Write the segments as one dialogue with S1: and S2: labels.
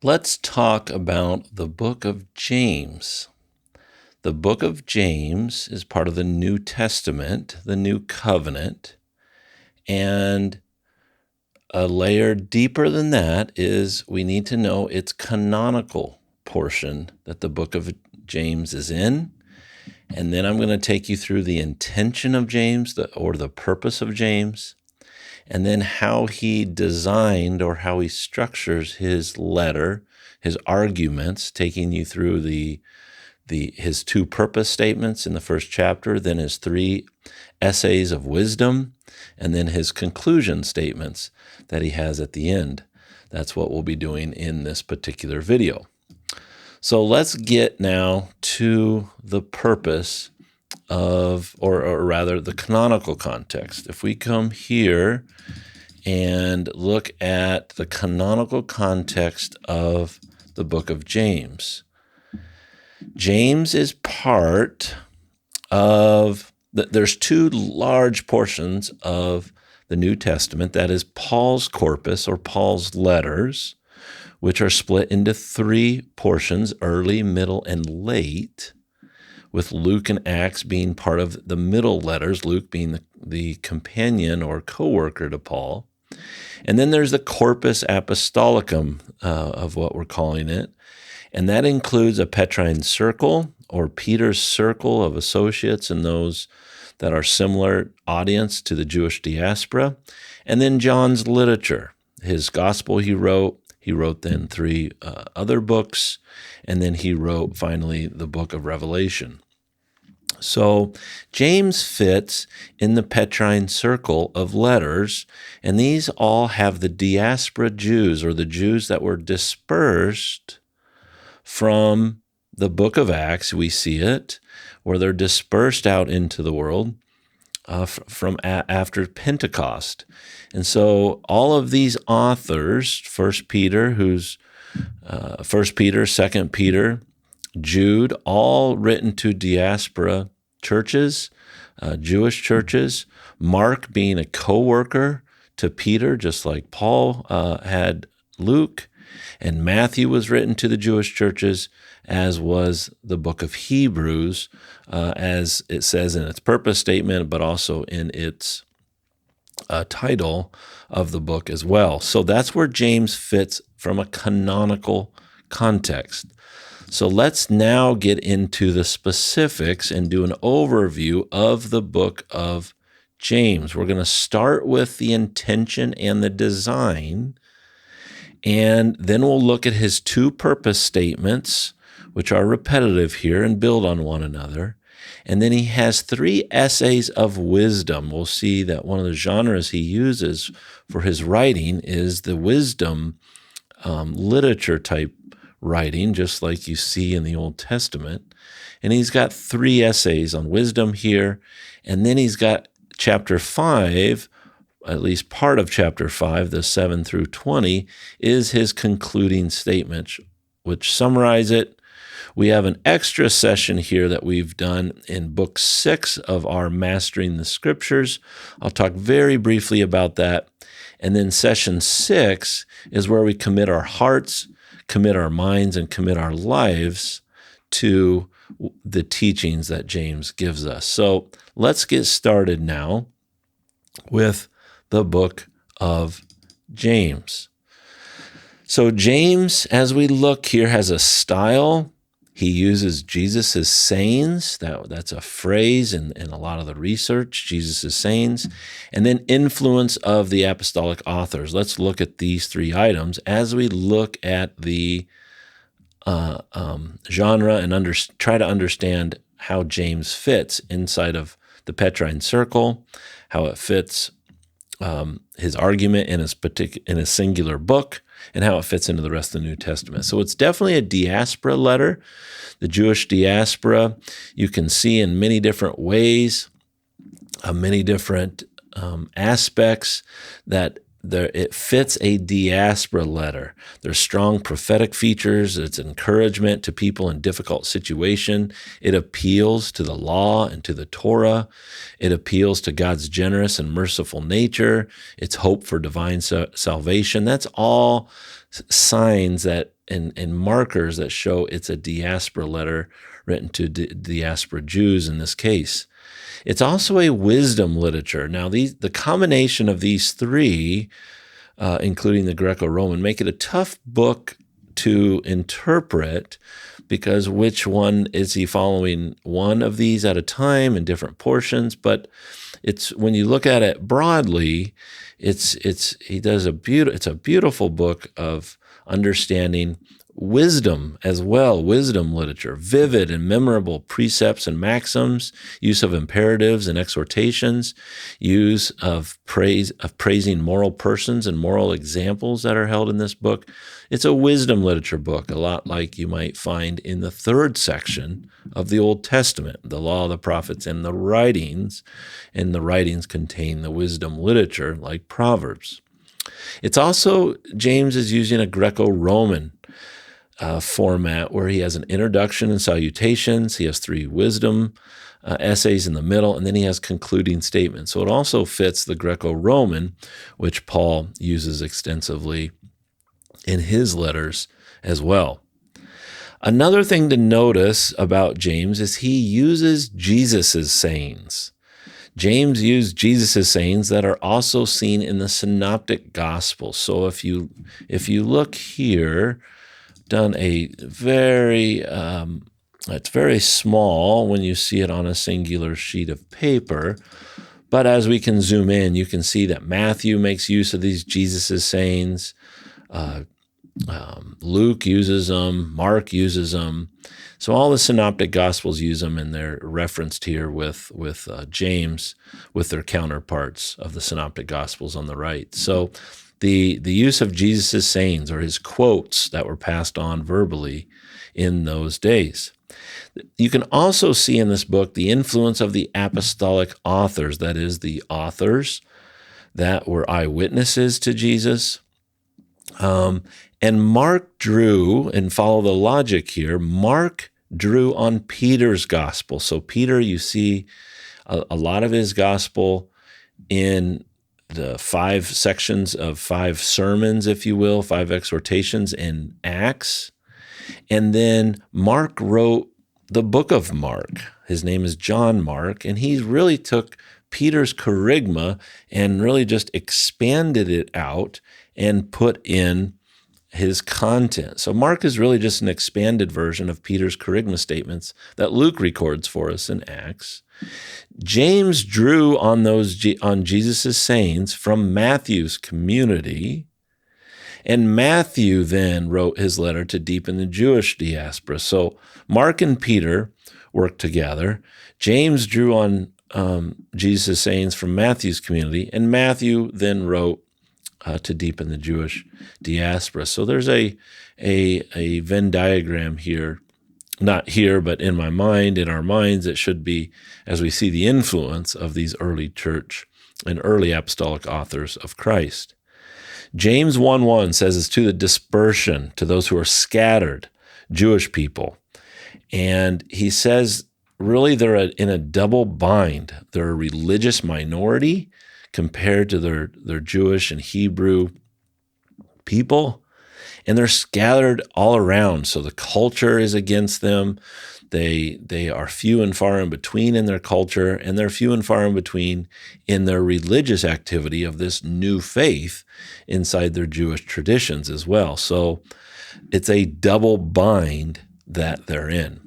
S1: Let's talk about the book of James. The book of James is part of the New Testament, the New Covenant, and a layer deeper than that is we need to know its canonical portion that the book of James is in. And then I'm going to take you through the intention of James, or the purpose of James, and then how he designed or how he structures his letter, his arguments, taking you through his two purpose statements in the first chapter, then his three essays of wisdom, and then his conclusion statements that he has at the end. That's what we'll be doing in this particular video. So let's get now to the purpose of, or rather the canonical context. If we come here and look at the canonical context of the book of James, James is part of, there's two large portions of the New Testament. That is Paul's corpus, or Paul's letters, which are split into three portions, early, middle, and late, with Luke and Acts being part of the middle letters, Luke being the companion or co-worker to Paul. And then there's the corpus apostolicum of what we're calling it, and that includes a Petrine circle, or Peter's circle of associates and those that are similar audience to the Jewish diaspora, and then John's literature, his gospel he wrote then three other books, and then he wrote finally the book of Revelation. So James fits in the Petrine circle of letters, and these all have the diaspora Jews, or the Jews that were dispersed from the book of Acts. We see it, where they're dispersed out into the world from after Pentecost. And so all of these authors, 1 Peter, 2 Peter, Jude, all written to diaspora churches, Jewish churches. Mark being a co-worker to Peter, just like Paul had Luke. And Matthew was written to the Jewish churches, as was the book of Hebrews, as it says in its purpose statement, but also in its title of the book as well. So that's where James fits from a canonical context. So let's now get into the specifics and do an overview of the book of James. We're going to start with the intention and the design, and then we'll look at his two purpose statements, which are repetitive here and build on one another. And then he has three essays of wisdom. We'll see that one of the genres he uses for his writing is the wisdom literature type writing, just like you see in the Old Testament. And he's got three essays on wisdom here. And then he's got chapter 5, at least part of chapter 5, the 7 through 20, is his concluding statement, which summarize it. We have an extra session here that we've done in book 6 of our Mastering the Scriptures. I'll talk very briefly about that. And then session 6 is where we commit our hearts, commit our minds, and commit our lives to the teachings that James gives us. So let's get started now with the book of James. So James, as we look here, has a style. He uses Jesus' sayings. That's a phrase in a lot of the research, Jesus' sayings. And then influence of the apostolic authors. Let's look at these three items as we look at the genre and try to understand how James fits inside of the Petrine circle, how it fits his argument in a singular book, and how it fits into the rest of the New Testament. So it's definitely a diaspora letter. The Jewish diaspora, you can see in many different ways, many different aspects that it fits a diaspora letter. There's strong prophetic features. It's encouragement to people in difficult situation. It appeals to the law and to the Torah. It appeals to God's generous and merciful nature. It's hope for divine salvation. That's all signs that and markers that show it's a diaspora letter written to diaspora Jews in this case. It's also a wisdom literature. Now, the combination of these three, including the Greco-Roman, make it a tough book to interpret, because which one is he following? One of these at a time in different portions, but it's when you look at it broadly, it's a beautiful book of understanding wisdom as well, wisdom literature, vivid and memorable precepts and maxims, use of imperatives and exhortations, use of praising moral persons and moral examples that are held in this book. It's a wisdom literature book, a lot like you might find in the third section of the Old Testament, the law, the prophets, and the writings. And the writings contain the wisdom literature like Proverbs. It's also, James is using a Greco-Roman format where he has an introduction and salutations. He has 3 wisdom essays in the middle, and then he has concluding statements. So it also fits the Greco-Roman, which Paul uses extensively in his letters as well. Another thing to notice about James is he uses Jesus's sayings. James used Jesus' sayings that are also seen in the Synoptic Gospels. So if you look here, done a very, it's very small when you see it on a singular sheet of paper. But as we can zoom in, you can see that Matthew makes use of these Jesus' sayings. Luke uses them. Mark uses them. So all the Synoptic Gospels use them, and they're referenced here with James with their counterparts of the Synoptic Gospels on the right. So the use of Jesus' sayings or his quotes that were passed on verbally in those days. You can also see in this book the influence of the apostolic authors, that is, the authors that were eyewitnesses to Jesus. And Mark drew, and follow the logic here, Mark drew on Peter's gospel. So Peter, you see a lot of his gospel in the 5 sections of 5 sermons, if you will, 5 exhortations in Acts. And then Mark wrote the book of Mark. His name is John Mark, and he really took Peter's kerygma and really just expanded it out and put in his content. So Mark is really just an expanded version of Peter's kerygma statements that Luke records for us in Acts. James drew on Jesus' sayings from Matthew's community, and Matthew then wrote his letter to deepen the Jewish diaspora. So Mark and Peter worked together. James drew on Jesus' sayings from Matthew's community, and Matthew then wrote to deepen the Jewish diaspora. So there's a Venn diagram here, not here, but in my mind, in our minds, it should be as we see the influence of these early church and early apostolic authors of Christ. James 1:1 says it's to the dispersion, to those who are scattered, Jewish people. And he says, really, they're in a double bind. They're a religious minority compared to their Jewish and Hebrew people, and they're scattered all around. So the culture is against them. They are few and far in between in their culture, and they're few and far in between in their religious activity of this new faith inside their Jewish traditions as well. So it's a double bind that they're in.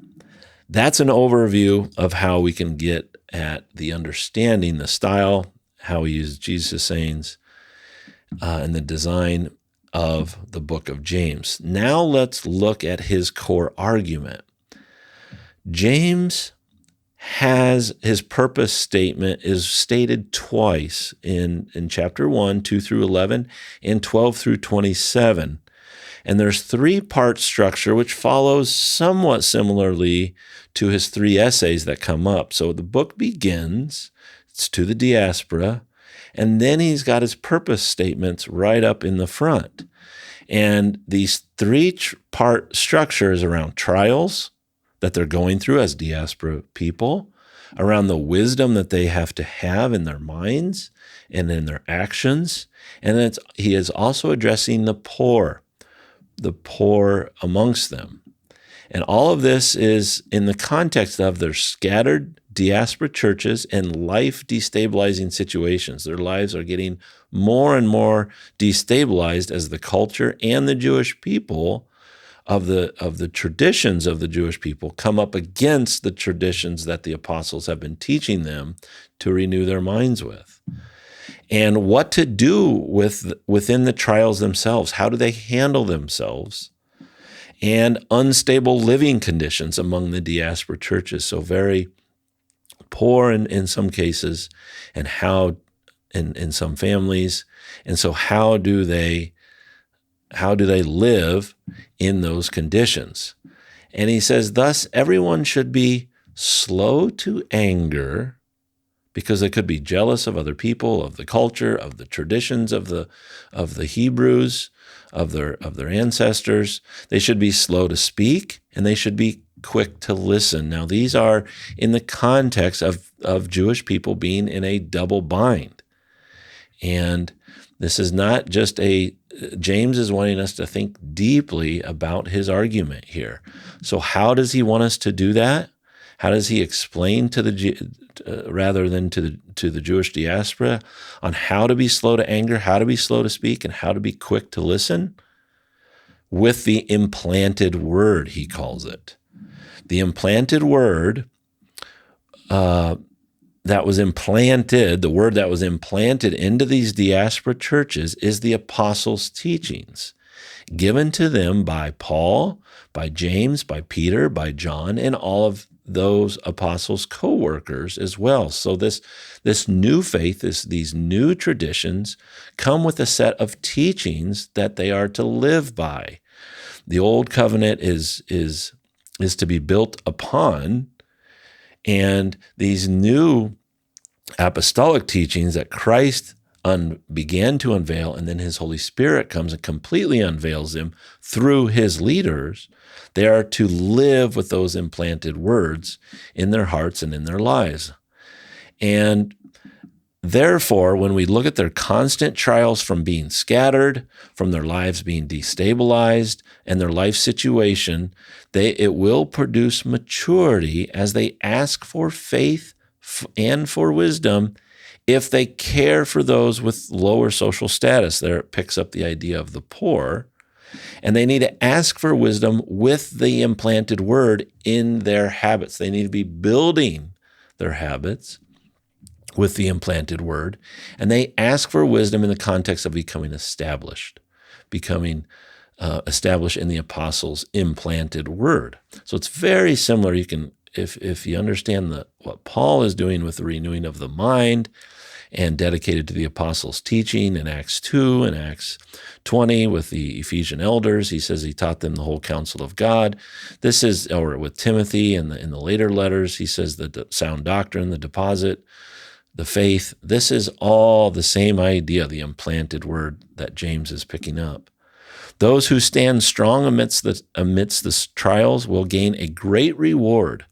S1: That's an overview of how we can get at the understanding, the style, how he used Jesus' sayings, and the design of the book of James. Now let's look at his core argument. James has his purpose statement is stated twice in chapter 1, 2 through 11, and 12 through 27. And there's 3-part structure which follows somewhat similarly to his 3 essays that come up. So the book begins, it's to the diaspora, And then he's got his purpose statements right up in the front. And these three-part structure is around trials that they're going through as diaspora people, around the wisdom that they have to have in their minds and in their actions. And then he is also addressing the poor amongst them. And all of this is in the context of their scattered diaspora churches and life destabilizing situations. Their lives are getting more and more destabilized as the culture and the Jewish people of the traditions of the Jewish people come up against the traditions that the apostles have been teaching them to renew their minds with. And what to do within the trials themselves. How do they handle themselves? And unstable living conditions among the diaspora churches. So very poor in some cases, and how in some families. And so how do they live in those conditions? And he says, thus everyone should be slow to anger, because they could be jealous of other people, of the culture, of the traditions of the Hebrews, of their ancestors. They should be slow to speak, and they should be quick to listen. Now, these are in the context of Jewish people being in a double bind. And this is not just James is wanting us to think deeply about his argument here. So how does he want us to do that? How does he explain to rather than to the Jewish diaspora on how to be slow to anger, how to be slow to speak, and how to be quick to listen? With the implanted word, he calls it. The implanted word that was implanted, the word that was implanted into these diaspora churches is the apostles' teachings, given to them by Paul, by James, by Peter, by John, and all of those apostles' co-workers as well. So this new faith, these new traditions come with a set of teachings that they are to live by. The old covenant is to be built upon, and these new apostolic teachings that Christ began to unveil, and then his Holy Spirit comes and completely unveils them through his leaders. They are to live with those implanted words in their hearts and in their lives. And therefore, when we look at their constant trials from being scattered, from their lives being destabilized, and their life situation, it will produce maturity as they ask for faith and for wisdom if they care for those with lower social status. There it picks up the idea of the poor. And they need to ask for wisdom with the implanted word in their habits. They need to be building their habits with the implanted word. And they ask for wisdom in the context of becoming established in the apostles' implanted word. So it's very similar. You can, if you understand what Paul is doing with the renewing of the mind and dedicated to the apostles' teaching in Acts 2 and Acts 20 with the Ephesian elders, he says he taught them the whole counsel of God. This is, or with Timothy in the later letters, he says the sound doctrine, the deposit, the faith. This is all the same idea, the implanted word that James is picking up. Those who stand strong amidst the trials will gain a great reward,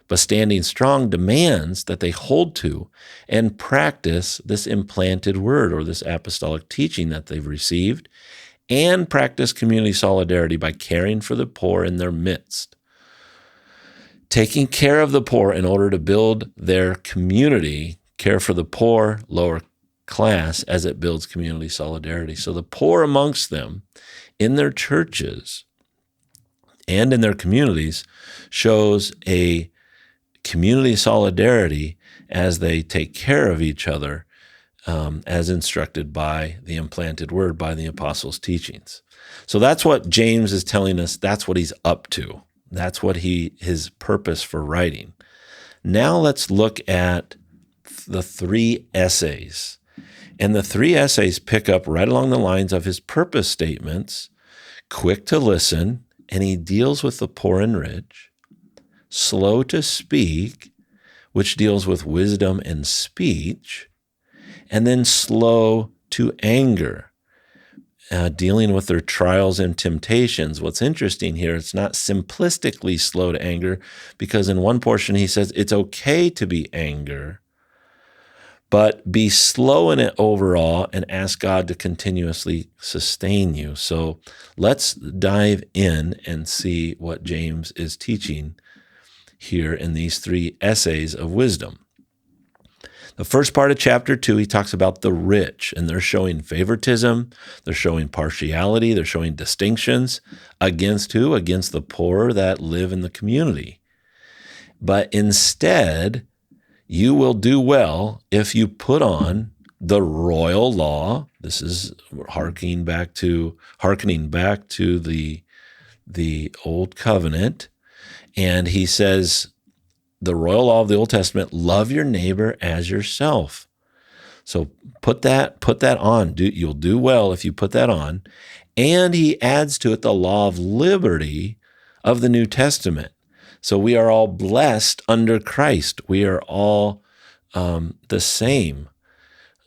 S1: but standing strong demands that they hold to and practice this implanted word or this apostolic teaching that they've received, and practice community solidarity by caring for the poor in their midst. Taking care of the poor in order to build their community, care for the poor, lower class, as it builds community solidarity. So the poor amongst them in their churches and in their communities shows a community solidarity as they take care of each other, as instructed by the implanted word, by the apostles' teachings. So that's what James is telling us. That's what he's up to. That's what his purpose for writing. Now let's look at the three essays. And the three essays pick up right along the lines of his purpose statements: quick to listen, and he deals with the poor and rich; slow to speak, which deals with wisdom and speech; and then slow to anger, dealing with their trials and temptations. What's interesting here, it's not simplistically slow to anger, because in one portion he says it's okay to be angry, but be slow in it overall and ask God to continuously sustain you. So let's dive in and see what James is teaching here in these 3 essays of wisdom. The first part of chapter 2, he talks about the rich, and they're showing favoritism, they're showing partiality, they're showing distinctions against who? Against the poor that live in the community. But instead, you will do well if you put on the royal law. This is hearkening back to the Old Covenant. And he says, the royal law of the Old Testament, love your neighbor as yourself. So put that on. You'll do well if you put that on. And he adds to it the law of liberty of the New Testament. So we are all blessed under Christ. We are all the same.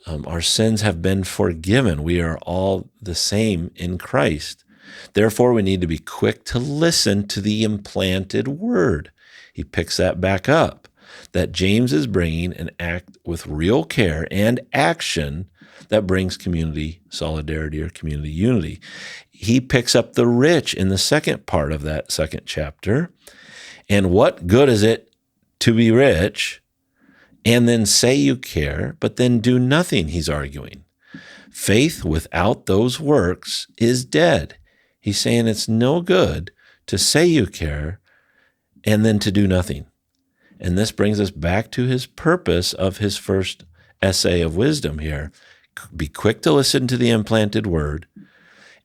S1: Our sins have been forgiven. We are all the same in Christ. Therefore, we need to be quick to listen to the implanted word. He picks that back up, that James is bringing an act with real care and action that brings community solidarity or community unity. He picks up the rich in the second part of that second chapter. And what good is it to be rich and then say you care, but then do nothing, he's arguing. Faith without those works is dead. He's saying it's no good to say you care and then to do nothing. And this brings us back to his purpose of his first essay of wisdom here. Be quick to listen to the implanted word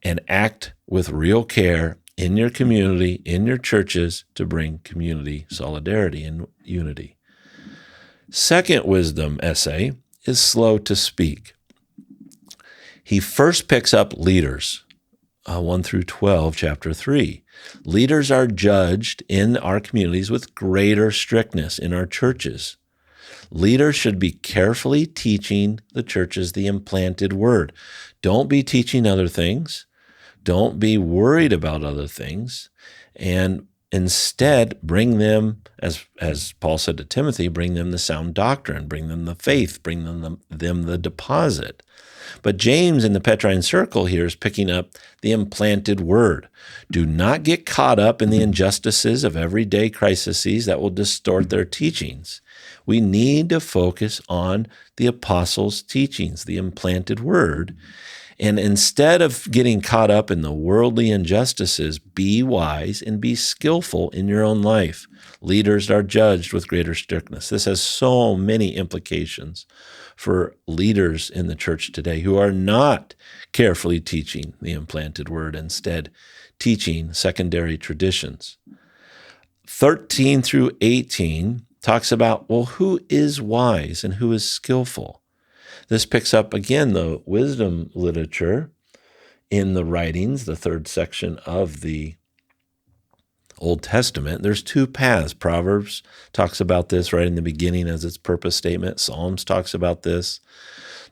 S1: and act with real care in your community, in your churches, to bring community solidarity and unity. Second wisdom essay is slow to speak. He first picks up leaders, 1 through 12, chapter 3. Leaders are judged in our communities with greater strictness in our churches. Leaders should be carefully teaching the churches the implanted word. Don't be teaching other things. Don't be worried about other things. And instead, bring them, as Paul said to Timothy, bring them the sound doctrine, bring them the faith, bring them the deposit. But James in the Petrine Circle here is picking up the implanted word. Do not get caught up in the injustices of everyday crises that will distort their teachings. We need to focus on the apostles' teachings, the implanted word. And instead of getting caught up in the worldly injustices, be wise and be skillful in your own life. Leaders are judged with greater strictness. This has so many implications for leaders in the church today who are not carefully teaching the implanted word, instead teaching secondary traditions. 13 through 18 talks about, well, who is wise and who is skillful? This picks up, again, the wisdom literature in the writings, the third section of the Old Testament. There's 2 paths. Proverbs talks about this right in the beginning as its purpose statement. Psalms talks about this.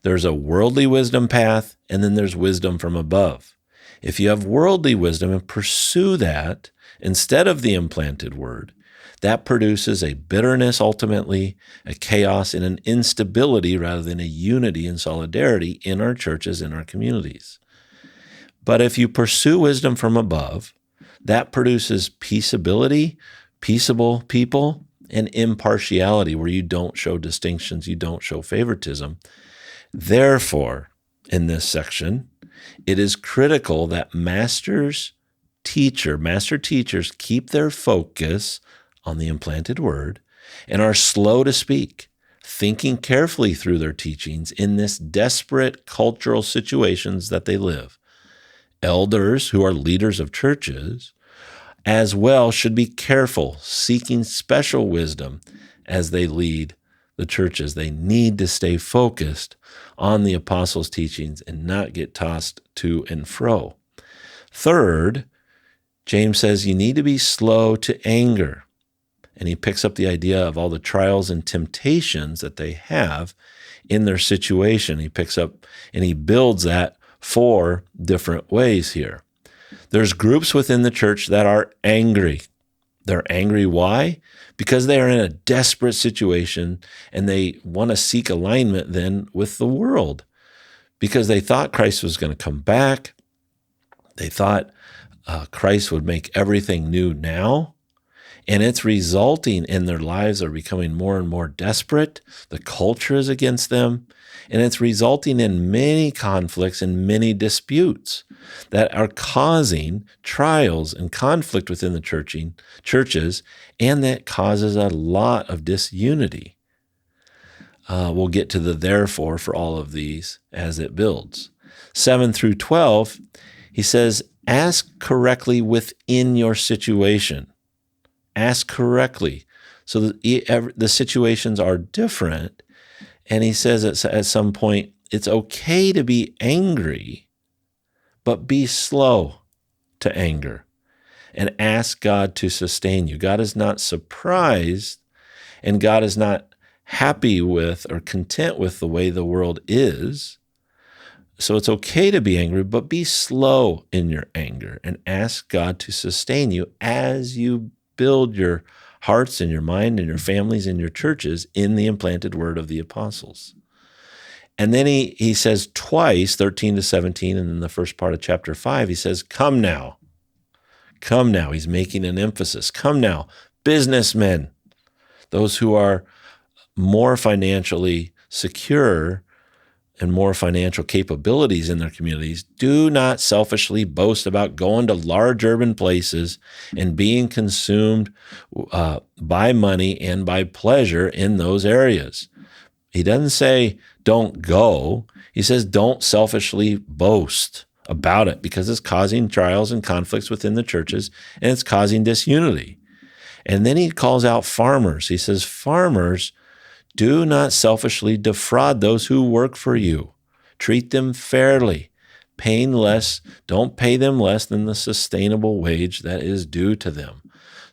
S1: There's a worldly wisdom path, and then there's wisdom from above. If you have worldly wisdom and pursue that instead of the implanted word, that produces a bitterness, ultimately, a chaos, and an instability rather than a unity and solidarity in our churches, in our communities. But if you pursue wisdom from above, that produces peaceability, peaceable people, and impartiality, where you don't show distinctions, you don't show favoritism. Therefore, in this section, it is critical that master teachers keep their focus on the implanted word and are slow to speak, thinking carefully through their teachings in this desperate cultural situations that they live. Elders who are leaders of churches as well should be careful, seeking special wisdom as they lead the churches. They need to stay focused on the apostles' teachings and not get tossed to and fro. Third, James says you need to be slow to anger. And he picks up the idea of all the trials and temptations that they have in their situation. He picks up and he builds that 4 different ways here. There's groups within the church that are angry. They're angry. Why? Because they are in a desperate situation and they want to seek alignment then with the world, because they thought Christ was going to come back. They thought Christ would make everything new now. And it's resulting in their lives are becoming more and more desperate. The culture is against them. And it's resulting in many conflicts and many disputes that are causing trials and conflict within the churches, and that causes a lot of disunity. We'll get to the therefore for all of these as it builds. 7 through 12, he says, ask correctly within your situation. Ask correctly. So the situations are different. And he says at some point, it's okay to be angry, but be slow to anger and ask God to sustain you. God is not surprised, and God is not happy with or content with the way the world is. So it's okay to be angry, but be slow in your anger and ask God to sustain you as you build your hearts and your mind and your families and your churches in the implanted word of the apostles. And then he says twice, 13 to 17, and in the first part of chapter 5, he says, come now. Come now. He's making an emphasis. Come now, businessmen, those who are more financially secure and more financial capabilities in their communities, do not selfishly boast about going to large urban places and being consumed by money and by pleasure in those areas. He doesn't say don't go. He says don't selfishly boast about it, because it's causing trials and conflicts within the churches, and it's causing disunity. And then he calls out farmers. He says, farmers, do not selfishly defraud those who work for you. Treat them fairly. Paying less, don't pay them less than the sustainable wage that is due to them.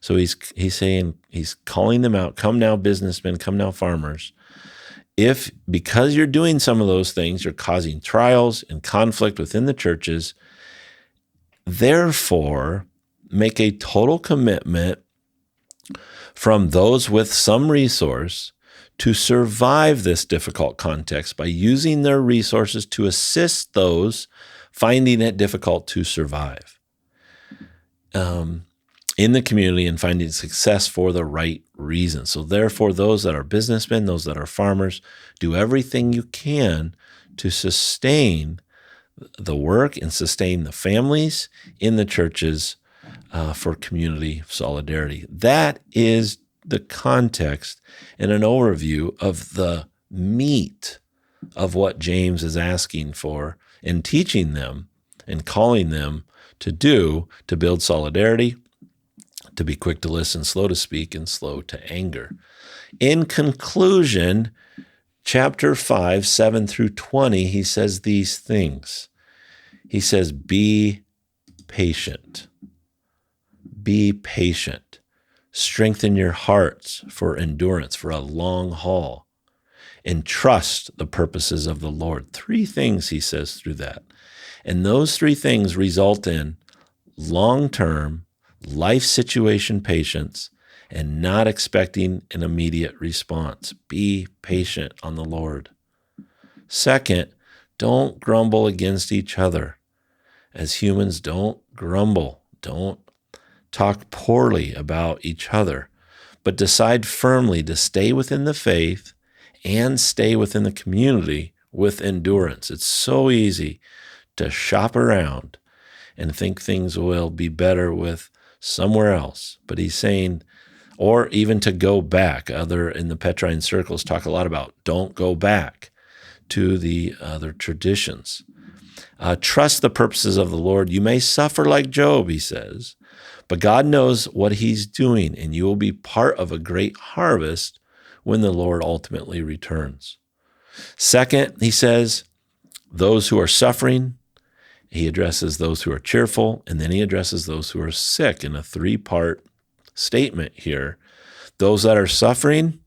S1: So he's saying, he's calling them out. Come now, businessmen, come now, farmers. If, because you're doing some of those things, you're causing trials and conflict within the churches, therefore, make a total commitment from those with some resource to survive this difficult context by using their resources to assist those finding it difficult to survive in the community and finding success for the right reasons. So therefore, those that are businessmen, those that are farmers, do everything you can to sustain the work and sustain the families in the churches for community solidarity. That is the context and an overview of the meat of what James is asking for and teaching them and calling them to do to build solidarity, to be quick to listen, slow to speak, and slow to anger. In conclusion, chapter 5, 7 through 20, he says these things. He says, be patient. Be patient. Strengthen your hearts for endurance, for a long haul, and trust the purposes of the Lord. 3 things he says through that. And those 3 things result in long-term life situation patience and not expecting an immediate response. Be patient on the Lord. Second, don't grumble against each other. As humans, don't grumble. Don't talk poorly about each other, but decide firmly to stay within the faith and stay within the community with endurance. It's so easy to shop around and think things will be better with somewhere else. But he's saying, or even to go back. Other in the Petrine circles talk a lot about don't go back to the other traditions. Trust the purposes of the Lord. You may suffer like Job, he says, but God knows what he's doing, and you will be part of a great harvest when the Lord ultimately returns. Second, he says, those who are suffering, he addresses those who are cheerful, and then he addresses those who are sick in a 3-part statement here. Those that are suffering,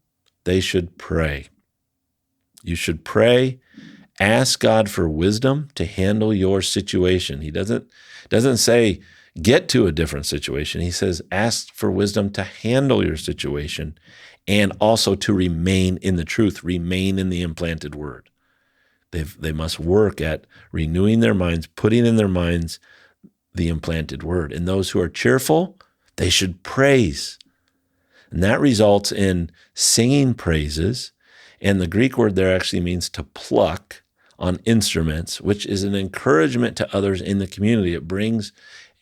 S1: they should pray. You should pray, ask God for wisdom to handle your situation. He doesn't say get to a different situation. He says ask for wisdom to handle your situation and also to remain in the truth, remain in the implanted word. They must work at renewing their minds, putting in their minds the implanted word. And those who are cheerful, they should praise. And that results in singing praises. And the Greek word there actually means to pluck on instruments, which is an encouragement to others in the community. It brings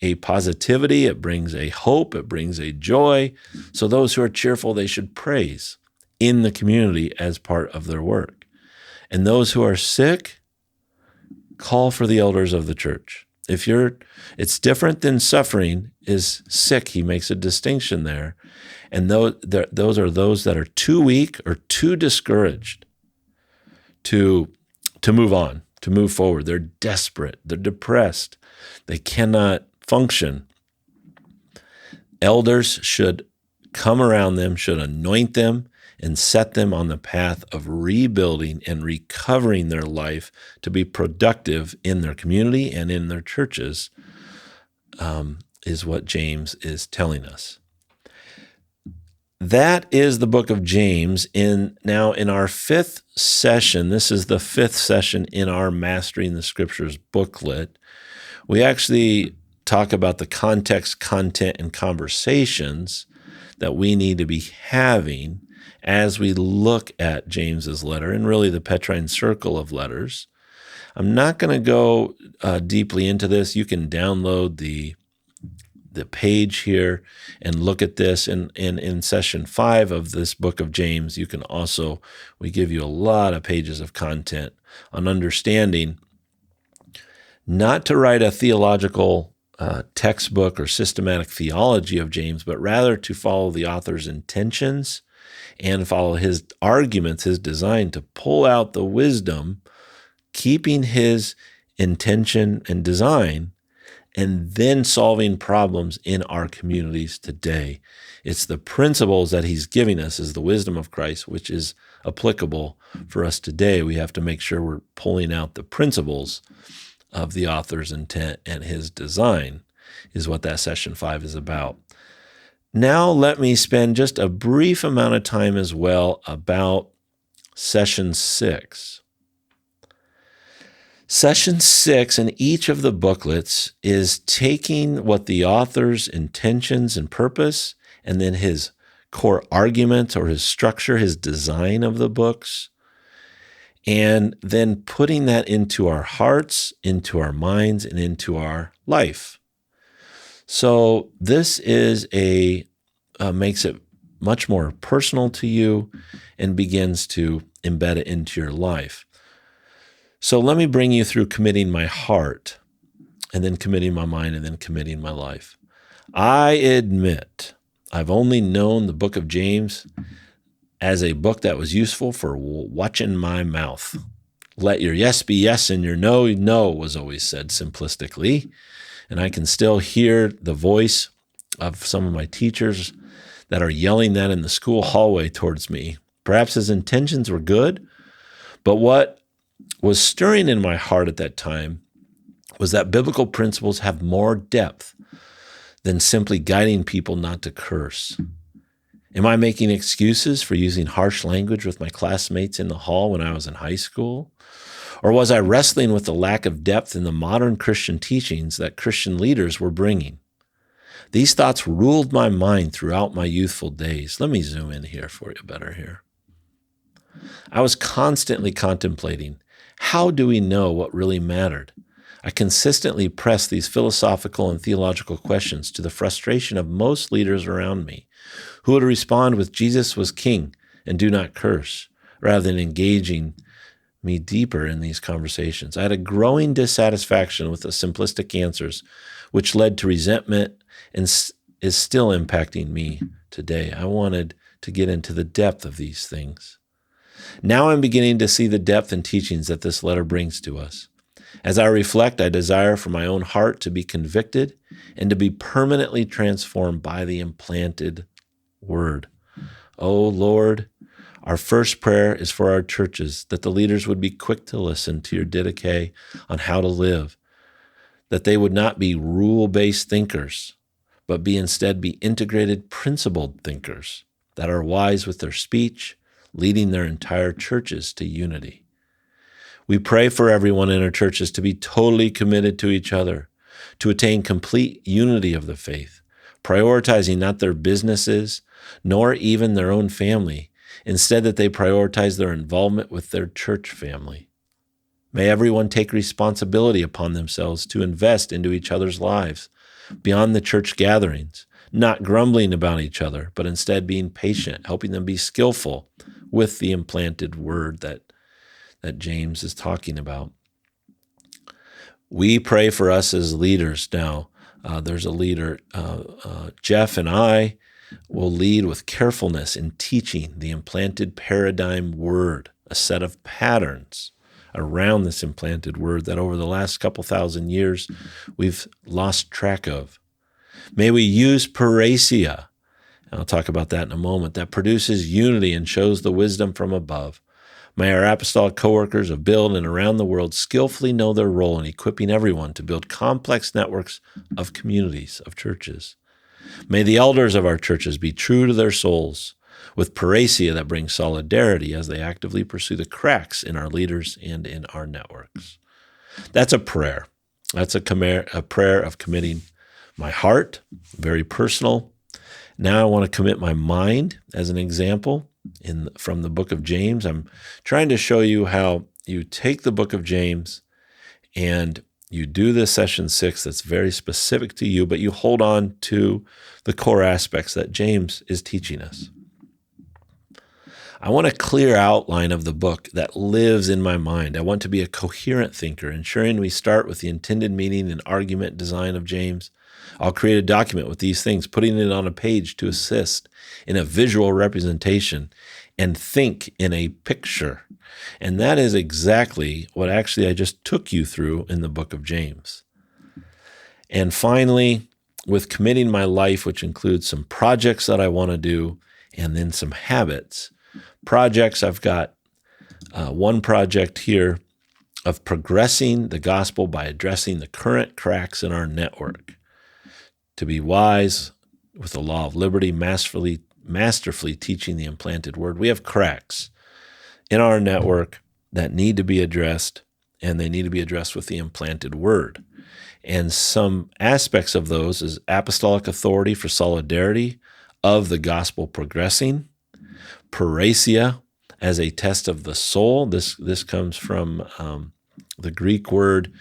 S1: a positivity, it brings a hope, it brings a joy. So those who are cheerful, they should praise in the community as part of their work. And those who are sick, call for the elders of the church. It's different than suffering is sick. He makes a distinction there. And those are those that are too weak or too discouraged to move on, to move forward. They're desperate. They're depressed. They cannot function. Elders should come around them, should anoint them, and set them on the path of rebuilding and recovering their life to be productive in their community and in their churches, is what James is telling us. That is the book of James. Now in our fifth session, this is the fifth session in our Mastering the Scriptures booklet, we actually talk about the context, content, and conversations that we need to be having as we look at James's letter and really the Petrine circle of letters. I'm not going to go deeply into this. You can download the page here and look at this. And in session 5 of this book of James, we give you a lot of pages of content on understanding not to write a theological textbook or systematic theology of James, but rather to follow the author's intentions and follow his arguments, his design to pull out the wisdom, keeping his intention and design, and then solving problems in our communities today. It's the principles that he's giving us is the wisdom of Christ, which is applicable for us today. We have to make sure we're pulling out the principles of the author's intent and his design is what that session 5 is about. Now let me spend just a brief amount of time as well about session 6. Session 6 in each of the booklets is taking what the author's intentions and purpose and then his core argument or his structure, his design of the books, and then putting that into our hearts, into our minds, and into our life. So this is makes it much more personal to you and begins to embed it into your life. So let me bring you through committing my heart and then committing my mind and then committing my life. I admit I've only known the book of James as a book that was useful for watching my mouth. Let your yes be yes and your no, no was always said simplistically. And I can still hear the voice of some of my teachers that are yelling that in the school hallway towards me. Perhaps his intentions were good, but what was stirring in my heart at that time was that biblical principles have more depth than simply guiding people not to curse. Am I making excuses for using harsh language with my classmates in the hall when I was in high school? Or was I wrestling with the lack of depth in the modern Christian teachings that Christian leaders were bringing? These thoughts ruled my mind throughout my youthful days. Let me zoom in here for you better here. I was constantly contemplating, how do we know what really mattered? I consistently pressed these philosophical and theological questions to the frustration of most leaders around me, who would respond with Jesus was king and do not curse, rather than engaging me deeper in these conversations. I had a growing dissatisfaction with the simplistic answers, which led to resentment and is still impacting me today. I wanted to get into the depth of these things. Now I'm beginning to see the depth and teachings that this letter brings to us. As I reflect, I desire for my own heart to be convicted and to be permanently transformed by the implanted word. Oh Lord, Our first prayer is for our churches, that the leaders would be quick to listen to your didache on how to live, that they would not be rule-based thinkers, but instead be integrated, principled thinkers that are wise with their speech, leading their entire churches to unity. We pray for everyone in our churches to be totally committed to each other, to attain complete unity of the faith, prioritizing not their businesses, nor even their own family, instead that they prioritize their involvement with their church family. May everyone take responsibility upon themselves to invest into each other's lives beyond the church gatherings, not grumbling about each other, but instead being patient, helping them be skillful with the implanted word that James is talking about. We pray for us as leaders now. There's a leader, Jeff and I will lead with carefulness in teaching the implanted paradigm word, a set of patterns around this implanted word that over the last couple thousand years we've lost track of. May we use parousia, and I'll talk about that in a moment, that produces unity and shows the wisdom from above. May our apostolic co-workers of Build and around the world skillfully know their role in equipping everyone to build complex networks of communities, of churches. May the elders of our churches be true to their souls, with parousia that brings solidarity as they actively pursue the cracks in our leaders and in our networks. That's a prayer. That's a prayer of committing my heart, very personal. Now I want to commit my mind as an example from the book of James. I'm trying to show you how you take the book of James and you do this session 6 that's very specific to you, but you hold on to the core aspects that James is teaching us. I want a clear outline of the book that lives in my mind. I want to be a coherent thinker, ensuring we start with the intended meaning and argument design of James. I'll create a document with these things, putting it on a page to assist in a visual representation and think in a picture. And that is exactly what actually I just took you through in the book of James. And finally, with committing my life, which includes some projects that I want to do and then some habits. Projects, I've got one project here of progressing the gospel by addressing the current cracks in our network. To be wise with the law of liberty, masterfully teaching the implanted word. We have cracks in our network that need to be addressed, and they need to be addressed with the implanted word. And some aspects of those is apostolic authority for solidarity of the gospel progressing, parousia as a test of the soul. This comes from the Greek word.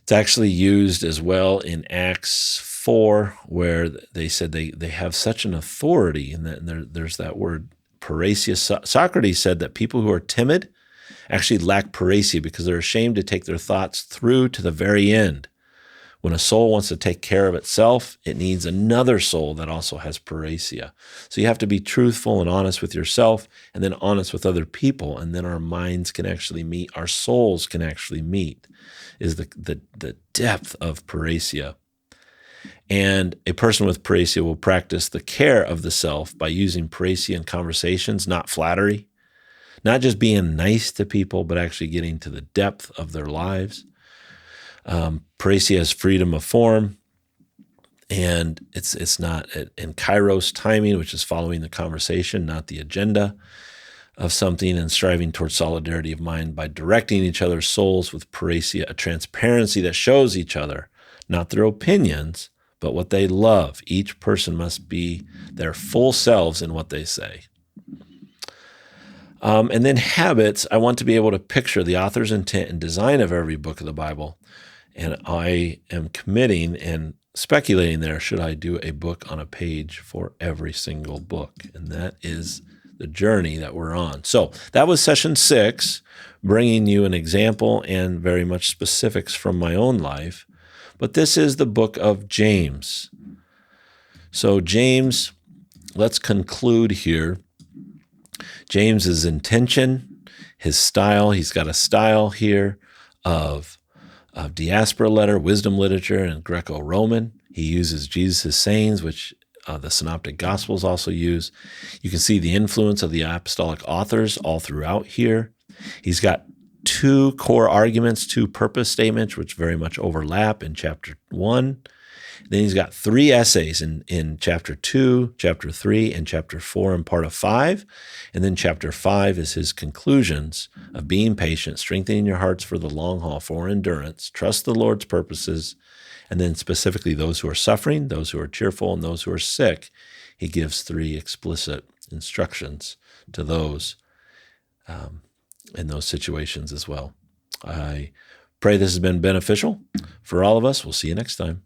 S1: It's actually used as well in Acts 4, where they said they have such an authority, and there's that word parousia. Socrates said that people who are timid actually lack parousia because they're ashamed to take their thoughts through to the very end. When a soul wants to take care of itself, it needs another soul that also has parousia. So you have to be truthful and honest with yourself, and then honest with other people, and then our minds can actually meet, our souls can actually meet, is the depth of parousia. And a person with parousia will practice the care of the self by using parousia in conversations, not flattery, not just being nice to people, but actually getting to the depth of their lives. Parousia has freedom of form, and it's not in kairos timing, which is following the conversation, not the agenda of something, and striving towards solidarity of mind by directing each other's souls with parousia, a transparency that shows each other, not their opinions, but what they love. Each person must be their full selves in what they say. And then habits, I want to be able to picture the author's intent and design of every book of the Bible. And I am committing and speculating there, should I do a book on a page for every single book? And that is the journey that we're on. So that was session 6, bringing you an example and very much specifics from my own life. But this is the book of James. So James, let's conclude here. James's intention, his style, he's got a style here of diaspora letter, wisdom literature, and Greco-Roman. He uses Jesus' sayings, which the Synoptic Gospels also use. You can see the influence of the apostolic authors all throughout here. He's got two core arguments, two purpose statements, which very much overlap in chapter 1. Then he's got 3 essays in chapter 2, chapter 3, and chapter 4 and part of 5. And then chapter 5 is his conclusions of being patient, strengthening your hearts for the long haul, for endurance, trust the Lord's purposes, and then specifically those who are suffering, those who are cheerful, and those who are sick. He gives 3 explicit instructions to those in those situations as well. I pray this has been beneficial for all of us. We'll see you next time.